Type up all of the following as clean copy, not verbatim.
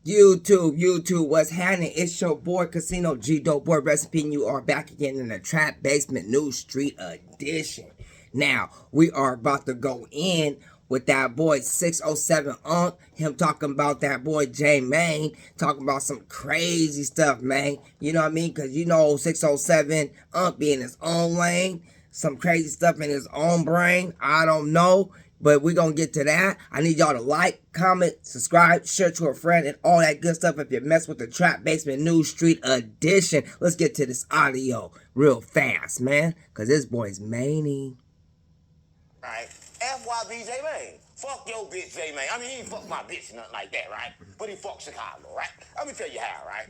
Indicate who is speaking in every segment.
Speaker 1: YouTube, what's happening? It's your boy Casino G Dope Boy Recipe, and you are back again in the Trap Basement News Street Edition. Now, we are about to go in with that boy 607 Unk, him talking about that boy J Main, talking about some crazy stuff, man. You know what I mean? Because you know 607 Unk be in his own lane, some crazy stuff in his own brain. I don't know. But we're going to get to that. I need y'all to like, comment, subscribe, share to a friend, and all that good stuff if you mess with the Trap Basement News Street Edition. Let's get to this audio real fast, man. Because this boy's Manny.
Speaker 2: Right? FYB J Main. Fuck your bitch, J Main. I mean, he ain't fuck my bitch, nothing like that, right? But he fucked Chicago, right? Let me tell you how, right?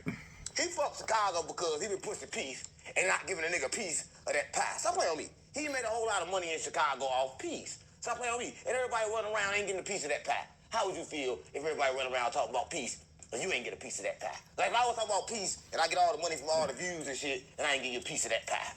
Speaker 2: He fucked Chicago because he been pushing peace and not giving a nigga a piece of that pie. Stop playing on me. He made a whole lot of money in Chicago off peace. Stop playing on me. And everybody running around ain't getting a piece of that pie. How would you feel if everybody running around talking about peace and you ain't get a piece of that pie? Like, if I was talking about peace and I get all the money from all the views and shit and I ain't get you a piece of that pie.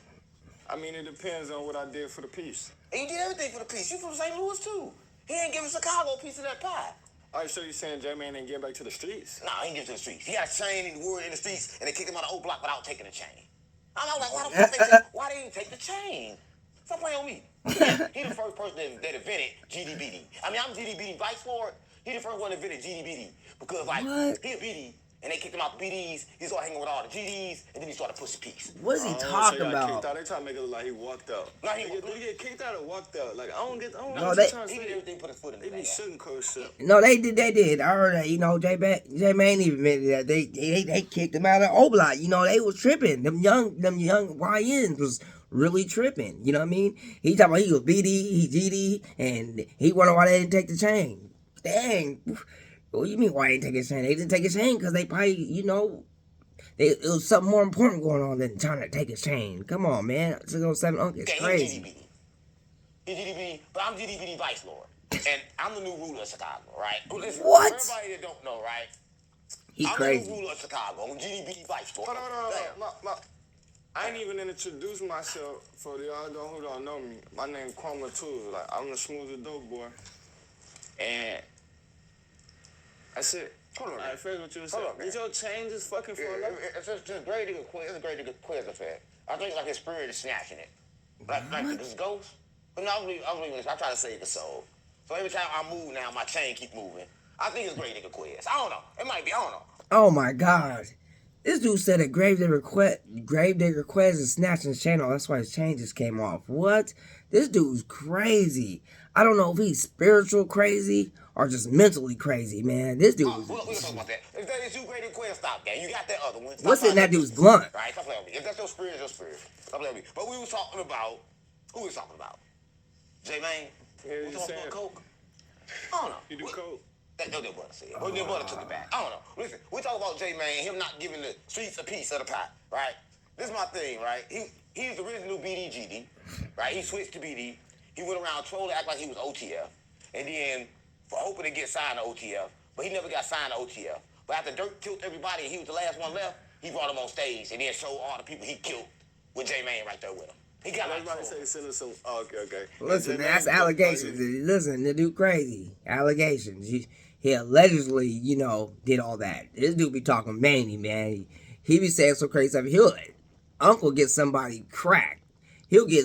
Speaker 3: I mean, it depends on what I did for the piece.
Speaker 2: And you did everything for the piece. You from St. Louis, too. He ain't giving Chicago a piece of that pie.
Speaker 3: All right, so you saying J-Man ain't getting back to the streets?
Speaker 2: Nah, he ain't give it to the streets. He got a chain and the word in the streets, and they kicked him out of O Block without taking the chain. I was like, why they didn't take the chain? Stop playing on me. He the first person that invented GDBD. I mean, I'm GDBD Vice Lord. He the first one that invented GDBD. Because, like,
Speaker 1: What?
Speaker 2: he a BD, and they kicked him out the BDs. He started hanging with all the GDs, and then he started pushing peace.
Speaker 1: What is he
Speaker 3: So
Speaker 1: talking
Speaker 3: he got
Speaker 1: about?
Speaker 3: kicked out. They trying to make it look like he walked out.
Speaker 2: No, he
Speaker 3: Did he get kicked out or walked out? Like, I don't know
Speaker 1: No,
Speaker 3: what
Speaker 1: they-
Speaker 3: you're trying to
Speaker 2: He did
Speaker 3: say.
Speaker 2: everything, put his foot in the
Speaker 3: They be
Speaker 2: bag.
Speaker 3: sugarcoat shit.
Speaker 1: No, they did. I heard that, you know, J Main even admitted that they kicked him out of O-Block. You know, they was tripping. Them young YNs was really tripping. You know what I mean? He talking about he was BD, he GD, and he wondered why they didn't take the chain. Dang. What do you mean why they didn't take his chain? They didn't take his chain because they probably, you know, it was something more important going on than trying to take his chain. Come on, man. 607 Unk is
Speaker 2: Okay,
Speaker 1: crazy.
Speaker 2: He's GDBD, but I'm GDBD Vice Lord. And I'm the new ruler of Chicago, right? Listen,
Speaker 1: What?
Speaker 2: For everybody that don't know, right?
Speaker 1: He
Speaker 2: I'm the
Speaker 1: crazy.
Speaker 2: new ruler of Chicago. I'm GDBD Vice Lord.
Speaker 3: Hold on.
Speaker 2: Damn.
Speaker 3: I ain't even introduced myself for the y'all who don't know me. My name Kwame too. Like, I'm the smoothest dope boy. And that's it.
Speaker 2: Hold on,
Speaker 3: All right, first what you said.
Speaker 2: Hold on, man.
Speaker 3: Did your chain just fucking fall
Speaker 2: Yeah,
Speaker 3: off?
Speaker 2: it's just great nigga quiz. It's a great nigga quiz affair. I think like his spirit is snatching it. Like this ghost. But no, I'm leaving this. I try to save the soul. So every time I move now, my chain keep moving. I think it's great nigga quiz. I don't know. It might be. I don't know.
Speaker 1: Oh my God. This dude said a Gravedigger Quest is snatching his chain off. That's why his chain just came off. What? This dude's crazy. I don't know if he's spiritual crazy or just mentally crazy, man. This dude
Speaker 2: We'll talk about that. If that is you great nigga quiz, stop that. You got that other one. Stop
Speaker 1: What's in
Speaker 2: trying
Speaker 1: that
Speaker 2: to-
Speaker 1: dude's blunt?
Speaker 2: Right? Stop playing with me. If that's your spirit, it's your spirit. Stop playing with me. But we was talking about, who we was talking about? J Main?
Speaker 3: Yeah,
Speaker 2: We
Speaker 3: you
Speaker 2: talking
Speaker 3: saying-
Speaker 2: about Coke? I don't know.
Speaker 3: You do coke?
Speaker 2: That no, brother said. Well, your brother took it back. I don't know. Listen, we talk about J Main, him not giving the streets a piece of the pie, right? This is my thing, right? He's the original BDGD, right? He switched to BD. He went around trolling, act like he was OTF, and then for hoping to get signed to OTF, but he never got signed to OTF. But after Dirk killed everybody, and he was the last one left. He brought him on stage and then showed all the people he killed with J Main right there with him. He got like
Speaker 3: Everybody say send us some. Oh, okay.
Speaker 1: Listen,
Speaker 3: J-Man
Speaker 1: that's
Speaker 3: just
Speaker 1: allegations.
Speaker 3: fucking-
Speaker 1: Listen, the dude crazy. Allegations. He allegedly, you know, did all that. This dude be talking manny, man. He be saying some crazy stuff. He'll Uncle get somebody cracked. He'll get,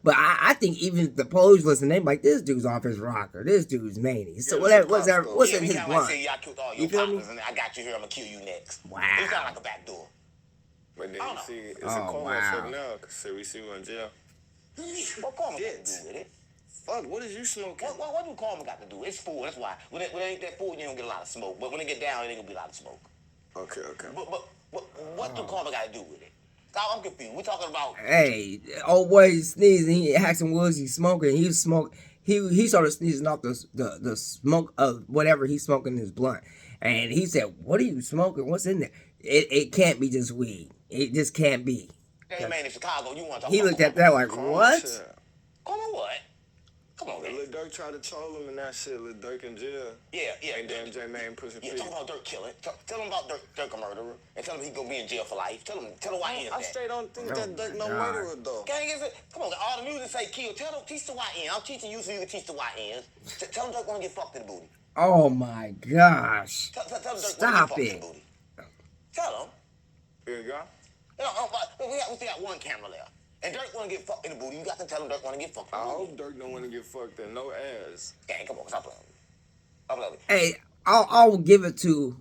Speaker 1: but I think even the police listen, they be like, this dude's off his rocker. This dude's manny. So
Speaker 3: Yeah,
Speaker 1: whatever,
Speaker 3: this is
Speaker 1: what's
Speaker 2: Yeah,
Speaker 1: in
Speaker 2: he
Speaker 1: his
Speaker 2: kinda
Speaker 1: blunt?
Speaker 2: like say, I killed all
Speaker 1: You
Speaker 2: your
Speaker 1: feel me?
Speaker 2: partners, and I got you here. I'm gonna kill you next.
Speaker 1: Wow.
Speaker 2: He's kind of like a back door.
Speaker 3: But then
Speaker 2: I don't
Speaker 3: you see, it's
Speaker 1: Oh,
Speaker 3: a coma
Speaker 1: wow.
Speaker 3: for now, because we see you in jail.
Speaker 2: What Karma got
Speaker 3: Shit.
Speaker 2: to do with it?
Speaker 3: Fuck, what is you smoking?
Speaker 2: What do Karma got to do? It's food. That's why. When it ain't that food, you don't get a lot of smoke. But when it get down, it ain't gonna be a lot of smoke.
Speaker 3: Okay.
Speaker 2: But what do Karma got to do with it? I'm confused. We talking about.
Speaker 1: Hey, old boy sneezing. He asked him was he smoking. He was smoking. He started sneezing off the smoke of whatever he's smoking in his blunt, and he said, "What are you smoking? What's in there? It can't be just weed. It just can't be."
Speaker 2: Hey man, in Chicago, you want to talk
Speaker 1: He
Speaker 2: about
Speaker 1: looked at
Speaker 2: Karma?
Speaker 1: that like,
Speaker 3: Karma
Speaker 1: "What?"
Speaker 3: shit.
Speaker 2: Karma what? Come on, man.
Speaker 3: Lil Durk tried to troll him and that shit. Lil Durk in jail.
Speaker 2: Yeah.
Speaker 3: And then J-Man pushing
Speaker 2: Yeah,
Speaker 3: P.
Speaker 2: talk about Dirk killing. Tell him about Dirk a murderer, and tell him he gonna be in jail for life. Tell him why he is
Speaker 3: I
Speaker 2: that.
Speaker 3: straight don't think
Speaker 1: Oh
Speaker 3: that Durk no
Speaker 1: my God.
Speaker 3: murderer though.
Speaker 2: Gang is it? Come on, all the music say kill. Teach the YN. I'm teaching you so you can teach the YNs. Tell them Dirk gonna get fucked in the booty.
Speaker 1: Oh my gosh!
Speaker 2: Tell Tell him Dirk
Speaker 1: Stop
Speaker 2: wanna get
Speaker 1: it.
Speaker 2: fucked in booty. Tell him.
Speaker 3: Here you go.
Speaker 2: You know, we still got one camera left. And Dirk wanna get fucked in the booty. You got to tell him Dirk wanna get fucked in
Speaker 3: I
Speaker 2: the booty.
Speaker 3: hope Dirk don't want to get fucked in no ass.
Speaker 2: Gang, come on, stop playing. Stop playing.
Speaker 1: Hey, I'll give it to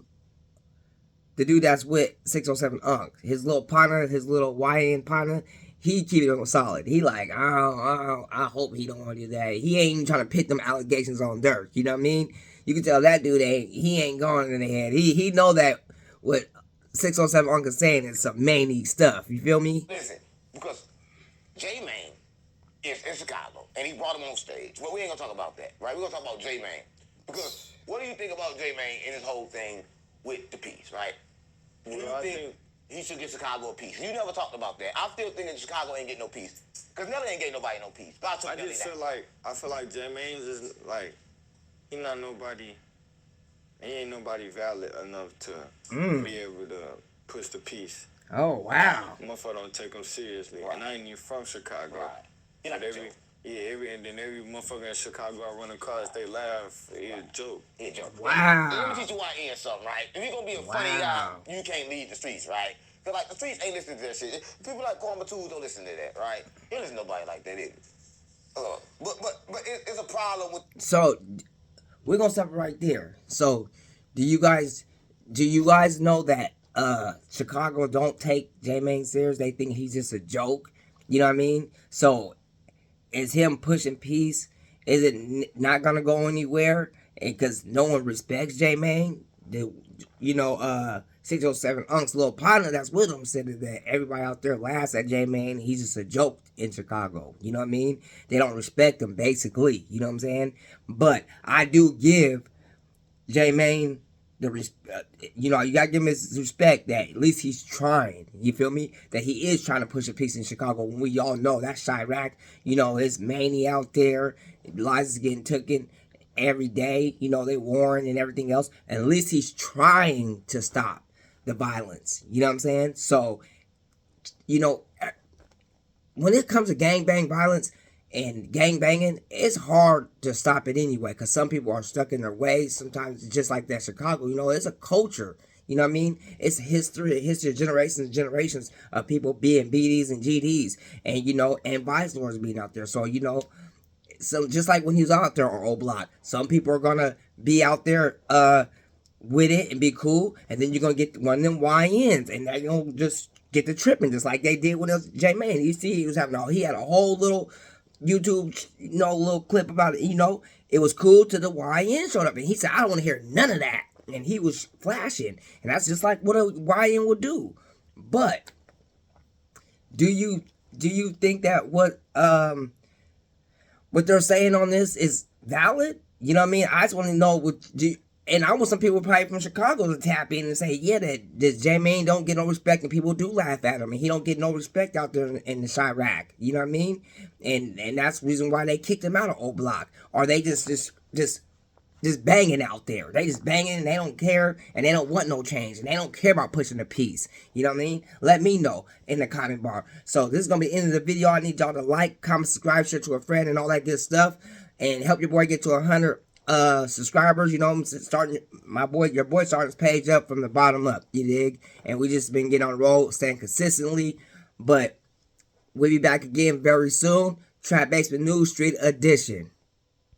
Speaker 1: the dude that's with 607 Unc. His little partner, his little YN partner, he keep it solid. He like, I hope he don't want to do that. He ain't even trying to pit them allegations on Dirk. You know what I mean? You can tell that dude ain't going in the head. He know that what 607 Unc is saying is some many stuff. You feel me?
Speaker 2: Listen, because J-Mane is in Chicago, and he brought him on stage. Well, we ain't gonna talk about that, right? We're gonna talk about J-Mane. Because what do you think about J-Mane and his whole thing with the peace, right? Do you
Speaker 3: Well, I
Speaker 2: think
Speaker 3: think-
Speaker 2: he should give Chicago a peace? You never talked about that. I still think that Chicago ain't getting no peace. Because Nelly ain't getting nobody no peace. But I took
Speaker 3: I
Speaker 2: Nelly
Speaker 3: just
Speaker 2: that.
Speaker 3: feel like J-Mane's is like, he not nobody, he ain't nobody valid enough to be able to push the peace.
Speaker 1: Oh, wow.
Speaker 3: Motherfucker don't take him seriously.
Speaker 2: Right.
Speaker 3: And I ain't even from Chicago.
Speaker 2: Right. He like
Speaker 3: But
Speaker 2: a joke.
Speaker 3: and then every motherfucker in Chicago I run across, they laugh. He a joke.
Speaker 2: He a joke.
Speaker 1: Wow.
Speaker 2: Let me teach you why he is something, right? If you're gonna be a funny guy,
Speaker 1: Wow.
Speaker 2: you can't lead the streets, right? Cause like the streets ain't listening to that shit. People like Kwame Tools don't listen to that, right? You don't listen to nobody like that, either. But it's a problem with
Speaker 1: So we're gonna stop it right there. So do you guys know that Chicago don't take J-Mane serious? They think he's just a joke. You know what I mean? So is him pushing peace? Is it not gonna go anywhere? Because no one respects J-Mane. 607 Unc's little partner that's with him said that everybody out there laughs at J-Mane. He's just a joke in Chicago. You know what I mean? They don't respect him, basically. You know what I'm saying? But I do give J-Mane the you gotta give him his respect that at least he's trying. You feel me? That he is trying to push a peace in Chicago. When we all know that's Chirac. His mania out there. Lives is getting taken every day. They warring and everything else. And at least he's trying to stop the violence. You know what I'm saying? So, when it comes to gangbang violence and gangbanging, it's hard to stop it anyway because some people are stuck in their ways. Sometimes it's just like that Chicago, it's a culture. You know what I mean? It's history of generations and generations of people being BDs and GDs and, and vice lords being out there. So, so just like when he was out there on O Block, some people are going to be out there with it and be cool. And then you're going to get one of them YNs and they're going to just get the tripping just like they did with J-Mane. You see, he had a whole little YouTube, little clip about it. It was cool till the YN showed up and he said, I don't want to hear none of that. And he was flashing. And that's just like what a YN would do. But do you think that what they're saying on this is valid? You know what I mean? I just want to know and I want some people probably from Chicago to tap in and say, yeah, that J-Mane don't get no respect, and people do laugh at him, and he don't get no respect out there in the Chirac. You know what I mean? And that's the reason why they kicked him out of O Block. Or they just banging out there. They just banging and they don't care and they don't want no change and they don't care about pushing the peace. You know what I mean? Let me know in the comment bar. So this is gonna be the end of the video. I need y'all to like, comment, subscribe, share to a friend and all that good stuff, and help your boy get to 100 subscribers. I'm starting your boy starting his page up from the bottom up. You dig? And we just been getting on the road, staying consistently. But we'll be back again very soon. Trap Basement News Street Edition.